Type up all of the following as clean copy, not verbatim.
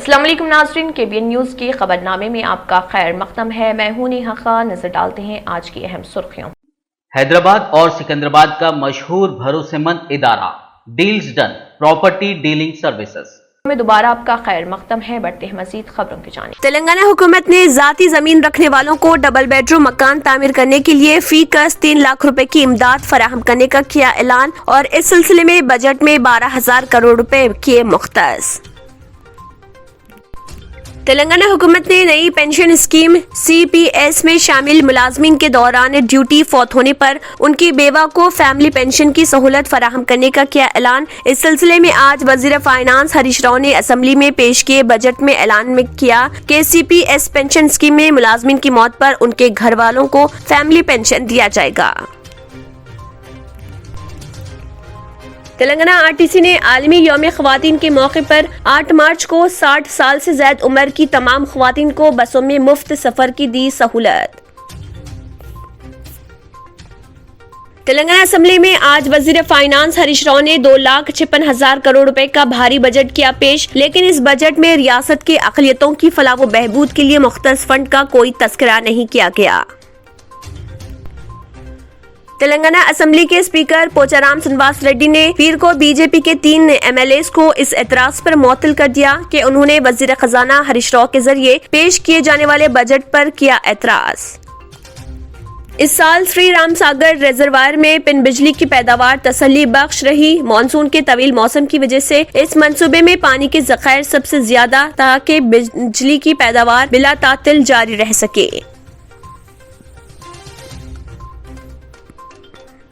अस्सलाम वालेकुम नाज़रीन, KBN न्यूज़ की खबरनामे में आपका खैर मक़दम है। मैं हूं नेहा खान। नजर डालते हैं आज की अहम सुर्खियों। हैदराबाद और सिकंदराबाद का मशहूर भरोसेमंद इदारा deals done property dealing services में दोबारा आपका खैर मक़दम है। बढ़ते हैं मजीद खबरों की जानिब। तेलंगाना हुकूमत ने ज़ाती जमीन रखने वालों को डबल बेडरूम मकान तामीर करने के लिए फी कस 3 लाख रुपए की इमदाद फराहम करने का किया ऐलान और इस सिलसिले में बजट में 12,000 करोड़ रुपए किए मुख्तस। तेलंगाना हुकूमत ने नई पेंशन स्कीम CPS में शामिल मुलाजमीन के दौरान ड्यूटी फौत होने पर उनकी बेवा को फैमिली पेंशन की सहूलत फराहम करने का किया ऐलान। इस सिलसिले में आज वजीर फाइनेंस हरीश राव ने असम्बली में पेश किए बजट में ऐलान में किया कि CPS पेंशन स्कीम में मुलाजमीन की मौत पर उनके घर वालों को फैमिली पेंशन दिया जाएगा। तेलंगाना RTC ने आलमी यौम ख़वातीन के मौके पर 8 मार्च को 60 साल से ज्यादा उम्र की तमाम ख़वातीन को बसों में मुफ्त सफर की दी सहूलत। तेलंगाना असम्बली में आज वजीर फाइनेंस हरीश राव ने 2,56,000 करोड़ रुपए का भारी बजट किया पेश, लेकिन इस बजट में रियासत के अक़लियतों की फलाह व बहबूद के लिए मुख्तस फंड का कोई तस्करा नहीं किया गया। तेलंगाना असम्बली के स्पीकर पोचाराम श्रीनिवास रेड्डी ने पीर को बीजेपी के 3 MLAs को इस एतराज पर मुअत्तल कर दिया कि उन्होंने वजीर खजाना हरीश राव के जरिए पेश किए जाने वाले बजट पर किया एतराज। इस साल श्री राम सागर रिजर्वायर में पिन बिजली की पैदावार तसल्ली बख्श रही। मानसून के तवील मौसम की वजह से इस मंसूबे में पानी के ज़खायर सबसे ज्यादा ताकि बिजली की पैदावार बिला तातिल जारी रह सके।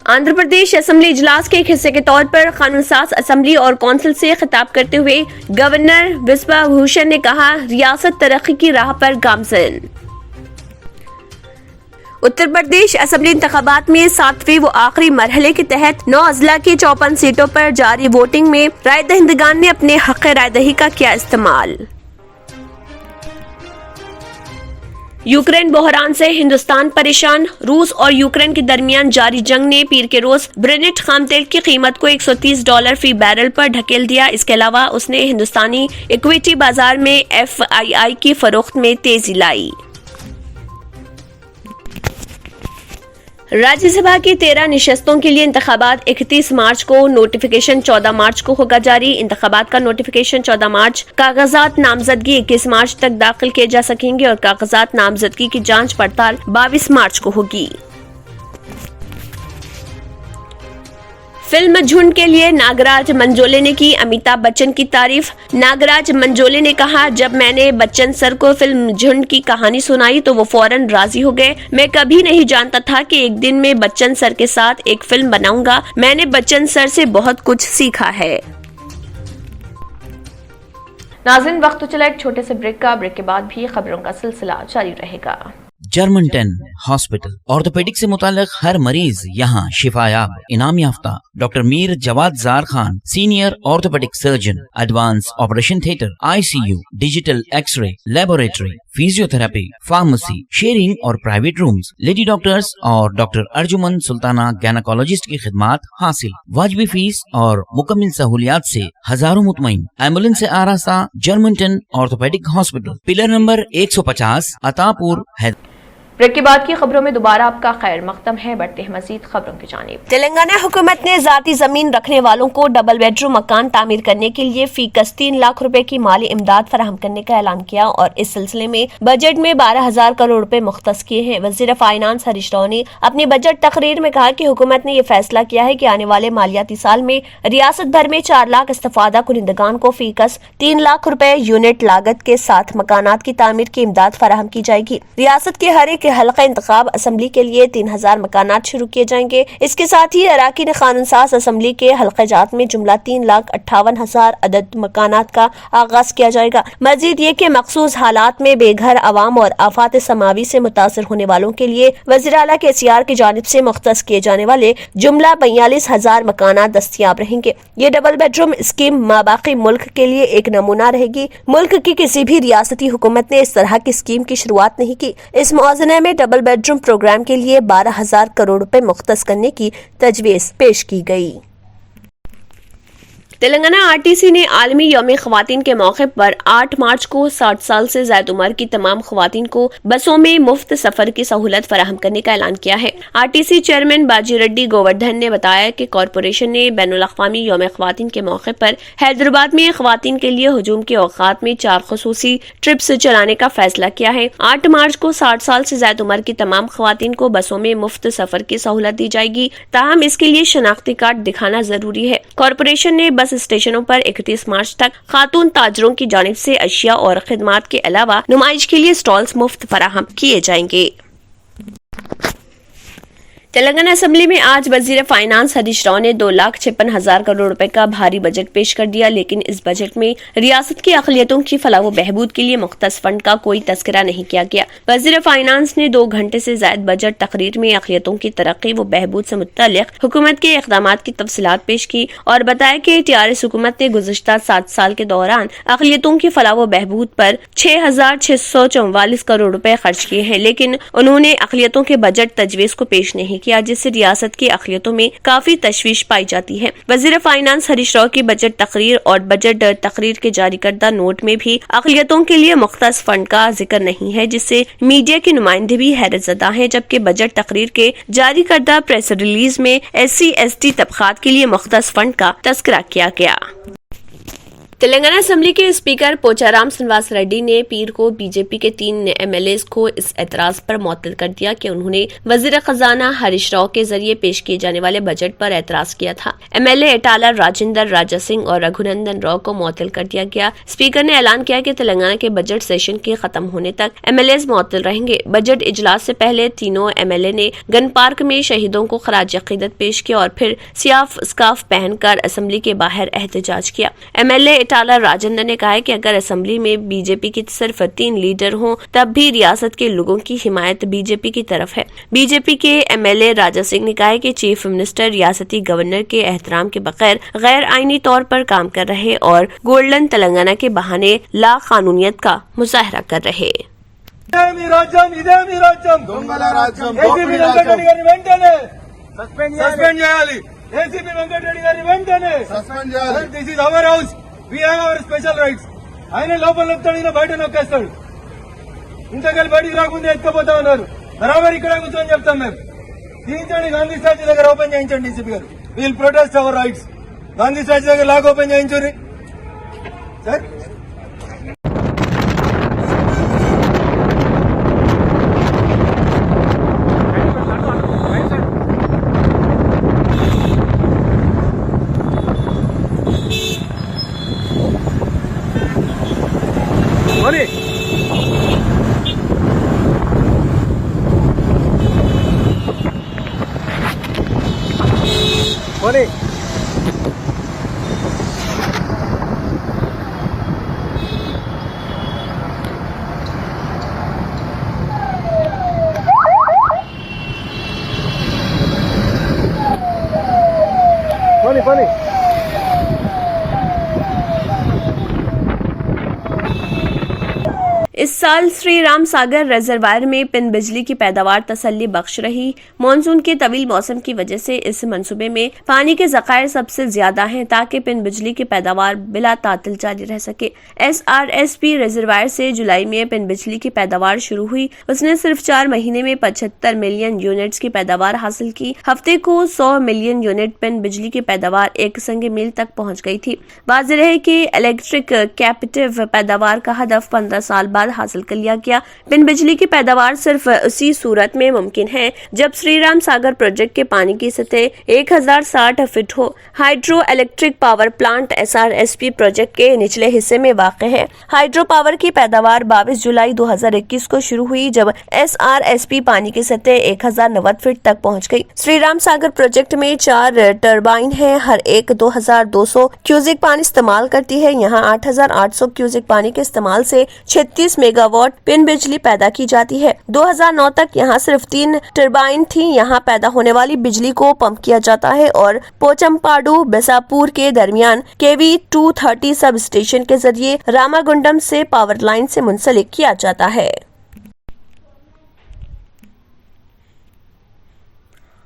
आंध्र प्रदेश असम्बली इजलास के एक हिस्से के तौर पर कानून साज असम्बली और कौंसिल से खिताब करते हुए गवर्नर विश्वा भूषण ने कहा, रियासत तरक्की की राह पर गामजन। उत्तर प्रदेश असम्बली इंतखाबात में 7वें व आखिरी मरहले के तहत 9 अजला की 54 सीटों पर जारी वोटिंग में राय दहिंदगान ने अपने हक राय दही का किया इस्तेमाल। यूक्रेन बहरान से हिंदुस्तान परेशान। रूस और यूक्रेन के दरमियान जारी जंग ने पीर के रोज ब्रेनेट खाम तेल की कीमत को $130 फी बैरल पर ढकेल दिया। इसके अलावा उसने हिंदुस्तानी इक्विटी बाजार में FII की फरोख्त में तेजी लाई। राज्यसभा की 13 निशस्तों के लिए इंतखाबात 31 मार्च को, नोटिफिकेशन 14 मार्च को होगा जारी। इंतखाबात का नोटिफिकेशन 14 मार्च, कागजात नामजदगी 21 मार्च तक दाखिल किए जा सकेंगे और कागजात नामजदगी की जांच पड़ताल 22 मार्च को होगी। फिल्म झुंड के लिए नागराज मंजोले ने की अमिताभ बच्चन की तारीफ। नागराज मंजोले ने कहा, जब मैंने बच्चन सर को फिल्म झुंड की कहानी सुनाई तो वो फौरन राजी हो गए। मैं कभी नहीं जानता था कि एक दिन मैं बच्चन सर के साथ एक फिल्म बनाऊंगा। मैंने बच्चन सर से बहुत कुछ सीखा है। नाज़रीन, वक्त तो चला एक छोटे से ब्रेक का। ब्रेक के बाद भी खबरों का सिलसिला जारी रहेगा। जर्मन 10 हॉस्पिटल ऑर्थोपेडिक से मुताल्लिक हर मरीज यहाँ शिफायाब। इनाम याफ्ता doctor Mir Jawad Jar Khan, senior orthopaedic surgeon, advance operation theatre, ICU, digital x ray, laboratory, physiotherapy, pharmacy, sharing और प्राइवेट रूम्स, लेडी डॉक्टर्स और डॉक्टर अर्जुमन सुल्ताना गैनाकोलॉजिस्ट की खिदमात हासिल। वाजिबी फीस और मुकम्मल सहूलियात से हजारों मुतमईन। एम्बुलेंस से आरास्ता German 10 orthopaedic hospital, pillar number 150, Attapur, Hyderabad. Break के बाद की खबरों में दोबारा आपका खैर मक़दम है। बढ़ते हैं मजीद खबरों की जानिब। तेलंगाना हुकूमत ने ज़ाती जमीन रखने वालों को डबल बेडरूम मकान तामीर करने के लिए फी कस 3 लाख रुपए की माली इमदाद फराहम करने का ऐलान किया और इस सिलसिले में बजट में 12,000 करोड़ रुपए मुख्तस किए हैं। वजीर फाइनेंस हरीश राव ने अपनी बजट तकरीर में कहा कि हुकूमत ने यह फैसला किया है कि आने वाले मालियाती साल में रियासत भर में 4 लाख इस्तफादा कुनिंदगान को फी कस 3 लाख रुपए यूनिट लागत के साथ मकानात की तामीर की इमदाद फराहम की जाएगी। रियासत के हर एक हल्का इंतखाब असम्बली के लिए 3,000 मकानात शुरू किए जाएंगे। इसके साथ ही अराकीन कानून साज असम्बली के हल्के जात में जुमला 3,58,000 अदद मकानात का आगाज किया जाएगा। मजीद ये कि मखसूस हालात में बेघर अवाम और आफात समावी से मुतासर होने वालों के लिए वज़ीर आला के SCR की जानिब से मुख्तस किए जाने वाले जुमला 42,000 मकानात दस्तियाब रहेंगे। ये डबल बेडरूम स्कीम माबाकी मुल्क के लिए एक नमूना रहेगी। मुल्क की किसी भी रियासती हुकूमत ने इस तरह की स्कीम की शुरुआत नहीं की। इस मुआवजे में डबल बेडरूम प्रोग्राम के लिए 12,000 करोड़ रुपए मुख्तस करने की तजवीज़ पेश की गई। तेलंगाना आरटीसी ने आलमी यौम ख्वातीन के मौके पर 8 मार्च को 60 साल से ज्यादा उम्र की तमाम ख्वातीन को बसों में मुफ्त सफर की सहूलत फराहम करने का ऐलान किया है। आरटीसी चेयरमैन बाजी रेड्डी गोवर्धन ने बताया कि कॉरपोरेशन ने बैनुल अक़वामी यौम ख्वातीन के मौके पर हैदराबाद में ख्वातीन के लिए हुजूम के औकात में 4 खुसूसी ट्रिप्स चलाने का फैसला किया है। 8 मार्च को 60 साल से ज्यादा उम्र की तमाम ख्वातीन को बसों में मुफ्त सफर की सहूलत दी जाएगी, ताहम इसके लिए शनाख्ती कार्ड दिखाना जरूरी है। कॉरपोरेशन ने बस स्टेशनों पर 31 मार्च तक खातून ताजरों की जानिब से अशिया और खिदमात के अलावा नुमाइश के लिए स्टॉल्स मुफ्त फराहम किए जाएंगे। तेलंगाना असेंबली में आज वजीर फाइनेंस हरीश राव ने 2,56,000 करोड़ रुपए का भारी बजट पेश कर दिया, लेकिन इस बजट में रियासत की अक़लियतों की फलाह व बहबूद के लिए मुख्तस फंड का कोई तस्करा नहीं किया गया। वजीर फाइनेंस ने 2 घंटे से ज्यादा बजट तकरीर में अक़लियतों की तरक्की व बहबूद से मुतल्लिक़ हुकूमत के इक़दामात की तफसीलात पेश की और बताया कि टीआरएस हुकूमत ने गुज़िश्ता 7 साल के दौरान अक़लियतों की फलाह व बहबूद पर 6,644 करोड़ रुपए खर्च किए हैं, लेकिन उन्होंने अक़लियतों के बजट तजवीज़ को पेश नहीं किया, जिससे रियासत की अक़लियतों में काफी तशवीश पाई जाती है। वजीर फाइनेंस हरीश राव की बजट तकरीर और बजट तकरीर के जारी करदा नोट में भी अक़लियतों के लिए मुख्तस फंड का जिक्र नहीं है, जिससे मीडिया के नुमाइंदे भी हैरतज़दा हैं, जबकि बजट तकरीर के जारी करदा प्रेस रिलीज में SC/ST तबक़ात के लिए मुख्तस फंड का तस्करा किया गया। तेलंगाना असेंबली के स्पीकर पोचाराम श्रीनिवास रेड्डी ने पीर को बीजेपी के 3 MLAs को इस एतराज पर मुअत्तल कर दिया कि उन्होंने वजीर खजाना हरीश राव के जरिए पेश किए जाने वाले बजट पर एतराज किया था। MLA इटाला राजेंद्र राजा सिंह और रघुनंदन राव को मुअत्तल कर दिया गया। स्पीकर ने ऐलान किया कि तेलंगाना के बजट सेशन के खत्म होने तक MLAs मुअत्तल रहेंगे। बजट इजलास से पहले तीनों MLA ने गन पार्क में शहीदों को खराज अकीदत पेश किया और फिर सियाफ स्कार्फ पहनकर असेंबली के बाहर एहतजाज किया। MLA टाला राजेंद्र ने कहा है कि अगर असेंबली में बीजेपी की सिर्फ 3 लीडर हों तब भी रियासत के लोगों की हिमायत बीजेपी की तरफ है। बीजेपी के MLA राजा सिंह ने कहा है कि चीफ मिनिस्टर रियासती गवर्नर के एहतराम के बगैर गैर आईनी तौर पर काम कर रहे और गोल्डन तेलंगाना के बहाने ला कानूनियत का मुजाहरा कर रहे। We have our special rights. ఆయన లోపల నొక్కుతాడు, ఈయన బయట నొక్కేస్తాడు. ఇంతకెళ్ళి బయటికి రాకుండా ఎత్తుకపోతా ఉన్నారు. బరాబర్ ఇక్కడ కూర్చొని చెప్తాం మేము. తీయించండి, గాంధీ స్టాచ్యూ దగ్గర ఓపెన్ చేయించండి డీసీపీ గారు. We'll protest our rights. Gandhi statue దగ్గర లాక్ ఓపెన్ చేయించండి సార్. Funny. इस साल श्री राम सागर रिजर्वायर में पिन बिजली की पैदावार तसल्ली बख्श रही। मानसून के तवील मौसम की वजह से इस मंसूबे में पानी के ज़खायर सबसे ज्यादा हैं, ताकि पिन बिजली की पैदावार बिला तातिल जारी रह सके। SRSP रिजर्वायर से जुलाई में पिन बिजली की पैदावार शुरू हुई। उसने सिर्फ 4 महीने में 75 मिलियन यूनिट्स की पैदावार हासिल की। हफ्ते को 100 मिलियन यूनिट पिन बिजली की पैदावार एक संग मील तक पहुँच गई थी। वाज़ेह है कि इलेक्ट्रिक कैपेटिव पैदावार का हदफ 15 साल बाद हासिल कर लिया गया। पिन बिजली की पैदावार सिर्फ उसी सूरत में मुमकिन है जब श्री राम सागर प्रोजेक्ट के पानी की सतह 1060 फीट हो। Hydro electric power plant SRSP project के निचले हिस्से में वाक़ है। हाइड्रो पावर की पैदावार 22 जुलाई 2021 को शुरू हुई, जब SRSP पानी की सतह 1090 फीट तक पहुंच गई। श्री राम सागर प्रोजेक्ट में 4 टर्बाइन है, हर एक 2200 क्यूसिक पानी इस्तेमाल करती है। यहाँ 8800 क्यूसिक पानी के इस्तेमाल से 36 मेगावाट पिन बिजली पैदा की जाती है। 2009 तक यहाँ सिर्फ 3 टर्बाइन थी। यहाँ पैदा होने वाली बिजली को पंप किया जाता है और पोचमपाडू बेसापुर के दरमियान KV 230 सब स्टेशन के जरिए रामागुंडम से पावर लाइन से मुंसलिक किया जाता है।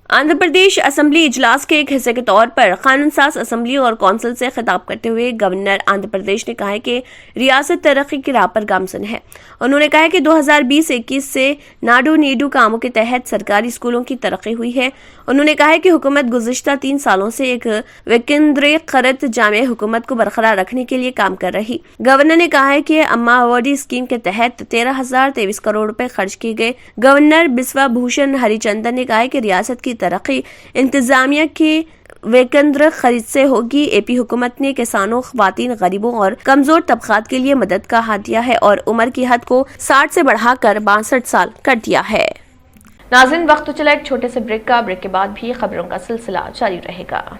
आंध्र प्रदेश असेंबली इजलास के एक हिस्से के तौर पर कानून साज असेंबली और कौंसिल से खिताब करते हुए गवर्नर आंध्र प्रदेश ने कहा है कि रियासत तरक्की की राह पर गामजन है। उन्होंने कहा है कि 2020-21 से नाडू नीडू कामों के तहत सरकारी स्कूलों की तरक्की हुई है। उन्होंने कहा है कि हुकूमत गुज़िश्ता 3 सालों से एक विकेंद्रीकृत जामे हुकूमत को बरकरार रखने के लिए काम कर रही। गवर्नर ने कहा है कि अम्मा अवॉर्डी स्कीम के तहत 13,023 करोड़ रुपए खर्च किए गए। गवर्नर बिस्वा भूषण हरिचंदन ने कहा है कि रियासत की तरक्की इंतजामिया की विकेंद्र खरीद से होगी। एपी हुकूमत ने किसानों, ख्वातीन, गरीबों और कमजोर तबकात के लिए मदद का हाथ दिया है और उम्र की हद को 60 से बढ़ाकर 62 साल कर दिया है। नाज़रीन, वक्त तो चला एक छोटे से ब्रेक का। ब्रेक के बाद भी खबरों का सिलसिला जारी रहेगा।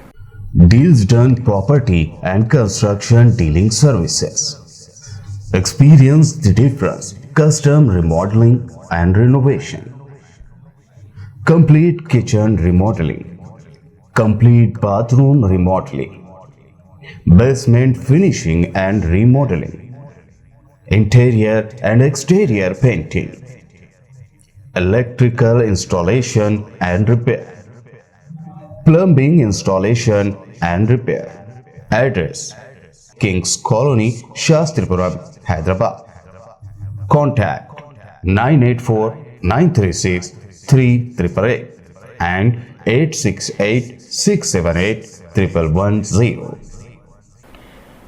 Deals Done Property and Construction Dealing Services. Experience the difference. Custom remodeling and renovation. Complete kitchen remodeling. Complete bathroom remodeling. Basement finishing and remodeling. Interior and exterior painting. Electrical installation and repair. Plumbing installation and repair. Address: Kings Colony, Shastripuram, Hyderabad. Contact 984-936-3888 and 868-678-1110.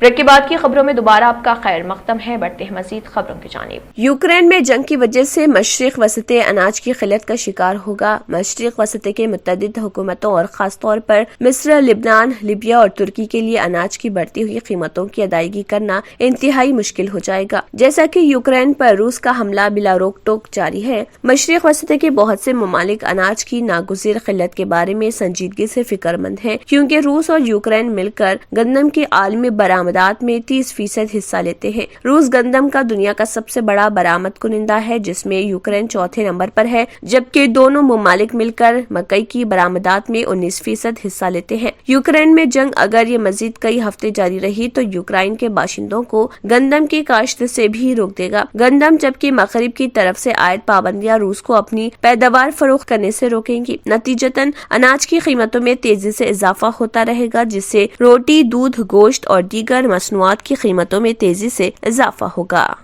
Break के बाद की खबरों में दोबारा आपका खैर मकदम है। बढ़ते हैं मजीद खबरों की जानिब। यूक्रेन में जंग की वजह से मशरिक वसत अनाज की किल्लत का शिकार होगा। मशरिक वसत के मुतअद्दिद हुकूमतों और खासतौर पर मिस्र, लिबनान, लीबिया और तुर्की के लिए अनाज की बढ़ती हुई कीमतों की अदायगी करना इंतहाई मुश्किल हो जाएगा। जैसा कि यूक्रेन पर रूस का हमला बिला रोक टोक जारी है, मशरिक वसत के बहुत से ममालिक अनाज की नागुज़िर किल्लत के बारे में संजीदगी से फिक्रमंद है, क्योंकि रूस और यूक्रेन मिलकर गंदम की आलमी बरामदात में 30% हिस्सा लेते हैं। रूस गंदम का दुनिया का सबसे बड़ा बरामद कुनिंदा है, जिसमें यूक्रेन चौथे नंबर पर है, जबकि दोनों ममालिक मिलकर मकई की बरामदात में 19% हिस्सा लेते हैं। यूक्रेन में जंग अगर ये मजीद कई हफ्ते जारी रही तो यूक्रेन के बाशिंदों को गंदम की काश्त से भी रोक देगा। गंदम जबकि मगरिब की तरफ से आयद पाबंदियां रूस को अपनी पैदावार फरोख्त करने से रोकेंगी। नतीजतन अनाज की कीमतों में तेजी से इजाफा होता रहेगा, जिससे रोटी, दूध, गोश्त और दीगर मसनूआत की कीमतों में तेजी से इजाफा होगा।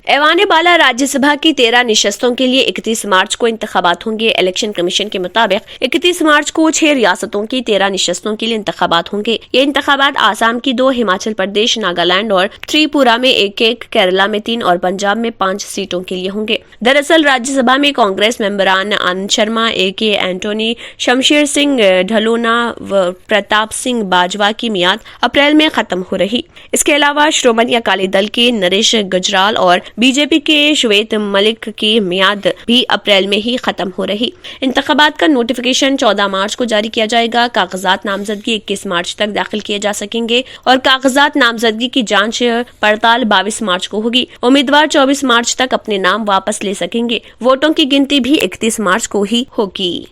ऐवान बाला राज्यसभा की 13 निशस्तों के लिए 31 मार्च को इंतखाबात होंगे। इलेक्शन कमीशन के मुताबिक 31 मार्च को 6 रियासतों की 13 निशस्तों के लिए इंतखाबात होंगे। ये इंतखाबात आसाम की 2, हिमाचल प्रदेश, नागालैंड और त्रिपुरा में 1-1, केरला में 3 और पंजाब में 5 सीटों के लिए होंगे। दरअसल राज्यसभा में कांग्रेस मेंबरान आनंद शर्मा, AK एंटोनी, शमशेर सिंह ढलोना व प्रताप सिंह बाजवा की मियाद अप्रैल में खत्म हो रही। इसके अलावा श्रोमणी अकाली दल के नरेश गुजराल और बीजेपी के श्वेत मलिक की मियाद भी अप्रैल में ही खत्म हो रही। इंतखाबात का नोटिफिकेशन 14 मार्च को जारी किया जाएगा। कागजात नामजदगी 21 मार्च तक दाखिल किए जा सकेंगे और कागजात नामजदगी की जांच पड़ताल 22 मार्च को होगी। उम्मीदवार 24 मार्च तक अपने नाम वापस ले सकेंगे। वोटों की गिनती भी 31 मार्च को ही होगी।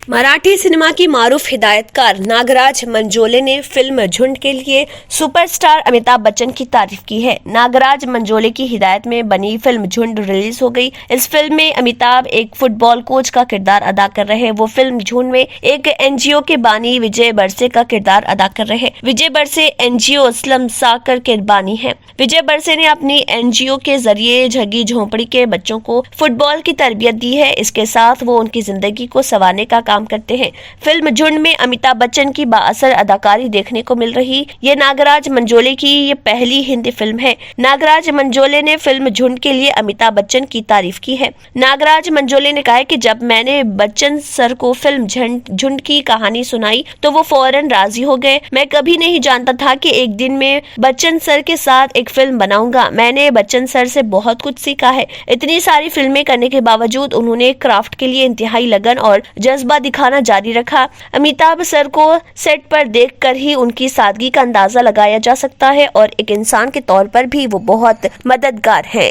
मराठी सिनेमा की मारूफ हिदायतकार नागराज मंजोले ने फिल्म झुंड के लिए सुपरस्टार अमिताभ बच्चन की तारीफ की है। नागराज मंजोले की हिदायत में बनी फिल्म झुंड रिलीज हो गई। इस फिल्म में अमिताभ एक फुटबॉल कोच का किरदार अदा कर रहे। वो फिल्म झुंड में एक NGO के बानी विजय बरसे का किरदार अदा कर रहे। विजय बरसे NGO स्लम साकर के बानी है। विजय बरसे ने अपनी NGO के जरिए झगी झोंपड़ी के बच्चों को फुटबॉल की तरबियत दी है। इसके साथ वो उनकी जिंदगी को संवारने का काम करते हैं। फिल्म झुंड में अमिताभ बच्चन की बाअसर अदाकारी देखने को मिल रही। ये नागराज मंजोले की ये पहली हिंदी फिल्म है। नागराज मंजोले ने फिल्म झुंड के लिए अमिताभ बच्चन की तारीफ की है। नागराज मंजोले ने कहा है कि जब मैंने बच्चन सर को फिल्म झुंड की कहानी सुनाई तो वो फौरन राजी हो गए। मैं कभी नहीं जानता था कि एक दिन में बच्चन सर के साथ एक फिल्म बनाऊंगा। मैंने बच्चन सर से बहुत कुछ सीखा है। इतनी सारी फिल्में करने के बावजूद उन्होंने क्राफ्ट के लिए इंतहाई लगन और जज्बा दिखाना जारी रखा। अमिताभ सर को सेट पर देखकर ही उनकी सादगी का अंदाजा लगाया जा सकता है और एक इंसान के तौर पर भी वो बहुत मददगार है।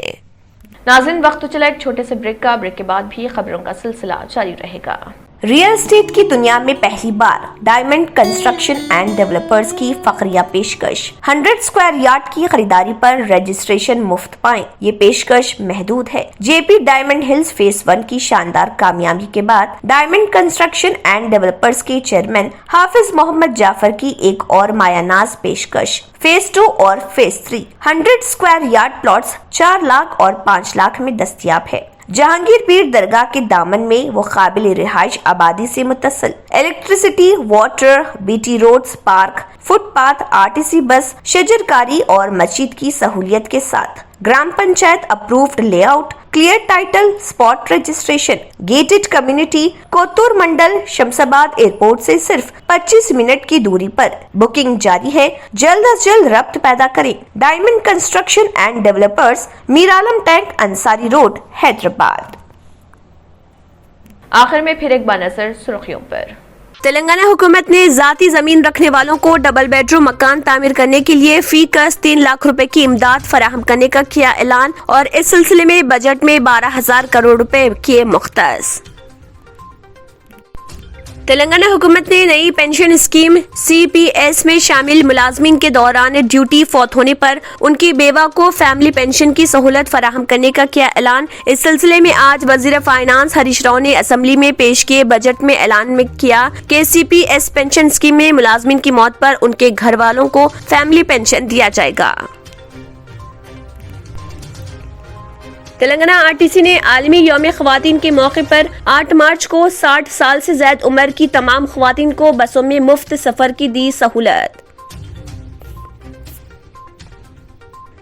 नाज़रीन, वक्त तो चला एक छोटे से ब्रेक का। ब्रेक के बाद भी खबरों का सिलसिला जारी रहेगा। रियल एस्टेट की दुनिया में पहली बार डायमंड कंस्ट्रक्शन एंड डेवलपर्स की फखरिया पेशकश। 100 स्क्वायर यार्ड की खरीदारी पर रजिस्ट्रेशन मुफ्त पाएं। ये पेशकश महदूद है। जेपी डायमंड हिल्स फेज 1 की शानदार कामयाबी के बाद डायमंड कंस्ट्रक्शन एंड डेवलपर्स के चेयरमैन हाफिज मोहम्मद जाफर की एक और मायानाज पेशकश। फेज 2 और phase 3 100 square yard plots 4 lakh और 5 लाख में दस्तयाब है। जहांगीर पीर दरगाह के दामन में वो काबिल रिहाइश आबादी से मुत्तसिल electricity, water, BT roads, park, footpath, RTC bus, शजरकारी और मस्जिद की सहूलियत के साथ gram panchayat approved layout, clear title, spot registration, gated community, Kothur mandal, Shamshabad airport से सिर्फ 25 मिनट की दूरी पर। बुकिंग जारी है, जल्द अज जल्द रब्त पैदा करें। Diamond construction and developers, Miralam tank, Ansari road, Hyderabad. आखिर में फिर एक बार नजर सुर्खियों पर। तेलंगाना हुकूमत ने जाती जमीन रखने वालों को डबल बेडरूम मकान तामीर करने के लिए फी कस 3 लाख रुपए की इमदाद फराहम करने का किया ऐलान और इस सिलसिले में बजट में 12,000 करोड़ रुपए किए मुख्तस। तेलंगाना हुकूमत ने नई पेंशन स्कीम CPS में शामिल मुलाजमीन के दौरान ड्यूटी फौत होने पर उनकी बेवा को फैमिली पेंशन की सहूलत फराहम करने का किया ऐलान। इस सिलसिले में आज वजीर फाइनेंस हरीश राव ने असम्बली में पेश किए बजट में ऐलान में किया कि CPS पेंशन स्कीम में मुलाजमीन की मौत पर उनके घर वालों को फैमिली पेंशन दिया जाएगा। तेलंगाना RTC ने आलमी यौम ख्वातीन के मौके पर 8 मार्च को 60 साल से ज्यादा उम्र की तमाम ख्वातीन को बसों में मुफ्त सफर की दी सहूलत।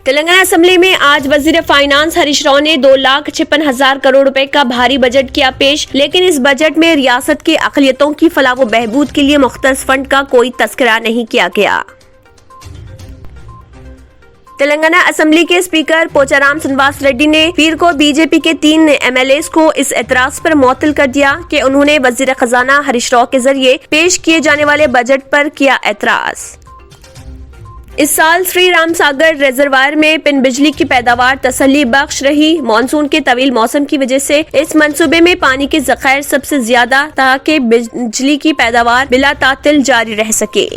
तेलंगाना असम्बली में आज वजीर फाइनेंस हरीश राव ने 2,56,000 करोड़ रुपए का भारी बजट किया पेश, लेकिन इस बजट में रियासत के अक़लियतों की फलाह व बहबूद के लिए मुख्तस फंड का कोई तस्करा नहीं किया गया। तेलंगाना असेंबली के स्पीकर पोचाराम श्रीनिवास रेड्डी ने पीर को बीजेपी के 3 MLAs को इस एतराज पर मुअत्तल कर दिया कि उन्होंने वजीर खजाना हरीश राव के जरिए पेश किए जाने वाले बजट पर किया एतराज। इस साल श्री राम सागर रिजर्वायर में पिन बिजली की पैदावार तसल्ली बख्श रही। मानसून के तवील मौसम की वजह से इस मंसूबे में पानी के ज़खायर सबसे ज्यादा ताकि बिजली की पैदावार बिला तातिल जारी रह सके।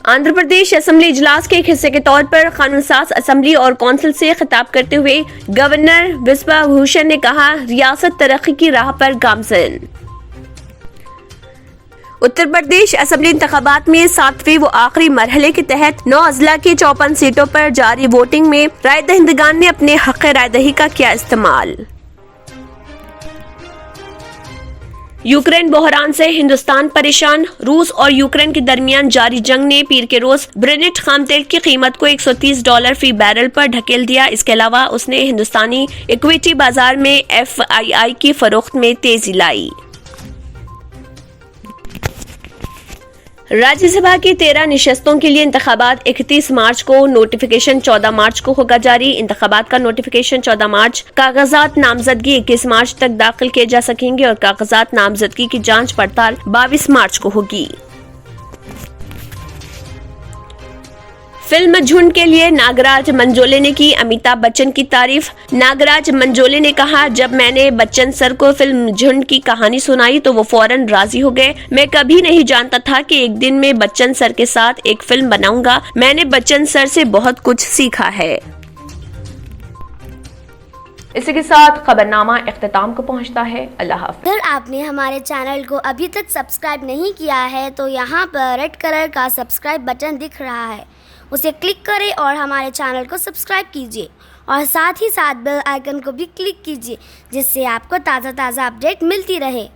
आंध्र प्रदेश असेंबली इजलास के एक हिस्से के तौर पर कानून साज असेंबली और कौंसिल से खिताब करते हुए गवर्नर बिस्वा भूषण ने कहा, रियासत तरक्की की राह पर गामजन। उत्तर प्रदेश असेंबली इंतखाबात में 7वें व आखिरी मरहले के तहत 9 अजला की 54 सीटों पर जारी वोटिंग में राय दहिंदगान ने अपने हक राय दही का किया इस्तेमाल। यूक्रेन बहरान से हिंदुस्तान परेशान। रूस और यूक्रेन के दरमियान जारी जंग ने पीर के रोज ब्रेनेट खाम तेल की कीमत को $130 फी बैरल पर ढकेल दिया। इसके अलावा उसने हिंदुस्तानी इक्विटी बाजार में FII की फरोख्त में तेजी लाई। राज्यसभा की 13 निशस्तों के लिए इंतखाबात 31 मार्च को, नोटिफिकेशन 14 मार्च को होगा जारी। इंतखाबात का नोटिफिकेशन 14 मार्च, कागजात नामजदगी 21 मार्च तक दाखिल किए जा सकेंगे और कागजात नामजदगी की जांच पड़ताल 22 मार्च को होगी। फिल्म झुंड के लिए नागराज मंजोले ने की अमिताभ बच्चन की तारीफ। नागराज मंजोले ने कहा, जब मैंने बच्चन सर को फिल्म झुंड की कहानी सुनाई तो वो फौरन राजी हो गए। मैं कभी नहीं जानता था कि एक दिन मैं बच्चन सर के साथ एक फिल्म बनाऊंगा। मैंने बच्चन सर से बहुत कुछ सीखा है। इसी के साथ खबरनामा इख्तिताम को पहुंचता है। अल्लाह हाफ़िज़। अगर आपने हमारे चैनल को अभी तक सब्सक्राइब नहीं किया है तो यहाँ पर रेड कलर का सब्सक्राइब बटन दिख रहा है, उसे क्लिक करें और हमारे चैनल को सब्सक्राइब कीजिए और साथ ही साथ बेल आइकन को भी क्लिक कीजिए, जिससे आपको ताज़ा अपडेट मिलती रहे।